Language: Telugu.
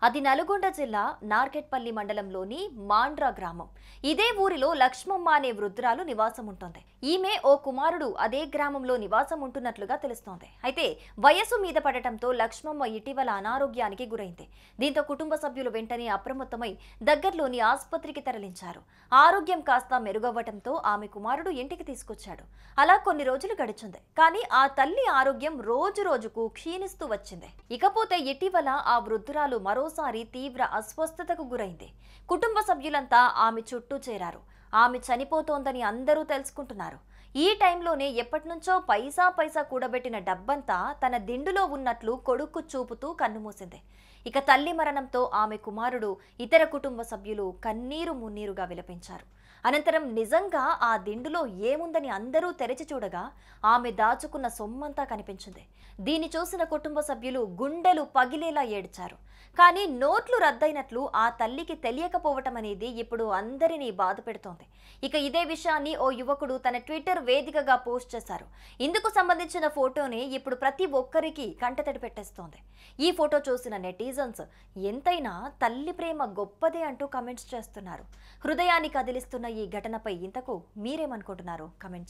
అది నల్గొండ జిల్లా నార్కెట్పల్లి మండలంలోని మాండ్రా గ్రామం. ఇదే ఊరిలో లక్ష్మమ్మ అనే వృద్ధురాలు నివాసం ఉంటుంది. ఈమె ఓ కుమారుడు అదే గ్రామంలో నివాసం ఉంటున్నట్లుగా తెలుస్తోంది. అయితే వయసు మీద పడటంతో లక్ష్మమ్మ ఇటీవల అనారోగ్యానికి గురైంది. దీంతో కుటుంబ సభ్యులు వెంటనే అప్రమత్తమై దగ్గరలోని ఆసుపత్రికి తరలించారు. ఆరోగ్యం కాస్త మెరుగవ్వటంతో ఆమె కుమారుడు ఇంటికి తీసుకొచ్చాడు. అలా కొన్ని రోజులు గడిచింది. కానీ ఆ తల్లి ఆరోగ్యం రోజు రోజుకు క్షీణిస్తూ వచ్చింది. ఇకపోతే ఇటీవల ఆ వృద్ధురాలు మరోసారి తీవ్ర అస్వస్థతకు గురైంది. కుటుంబ సభ్యులంతా ఆమె చుట్టూ చేరారు. ఆమె చనిపోతోందని అందరూ తెలుసుకుంటున్నారు. ఈ టైంలోనే ఎప్పటినుంచో పైసా పైసా కూడబెట్టిన డబ్బంతా తన దిండులో ఉన్నట్లు కొడుక్కు చూపుతూ కన్నుమూసింది. ఇక తల్లి మరణంతో ఆమె కుమారుడు, ఇతర కుటుంబ సభ్యులు కన్నీరు మున్నీరుగా విలపించారు. అనంతరం నిజంగా ఆ దిండులో ఏముందని అందరూ తెరిచి చూడగా ఆమె దాచుకున్న సొమ్మంతా కనిపించింది. దీన్ని చూసిన కుటుంబ సభ్యులు గుండెలు పగిలేలా ఏడ్చారు. కానీ నోట్లు రద్దయినట్లు ఆ తల్లికి తెలియకపోవటం అనేది ఇప్పుడు అందరినీ బాధ పెడుతోంది. ఇక ఇదే విషయాన్ని ఓ యువకుడు తన ట్విట్టర్ వేదికగా పోస్ట్ చేశారు. ఇందుకు సంబంధించిన ఫోటోని ఇప్పుడు ప్రతి ఒక్కరికి కంటతడి పెట్టేస్తోంది. ఈ ఫోటో చూసిన నెటిజన్స్ ఎంతైనా తల్లి ప్రేమ గొప్పదే అంటూ కమెంట్స్ చేస్తున్నారు. హృదయాన్ని కదిలిస్తున్న ఈ ఘటనపై ఇంతకు మీరేమనుకుంటున్నారు? కమెంట్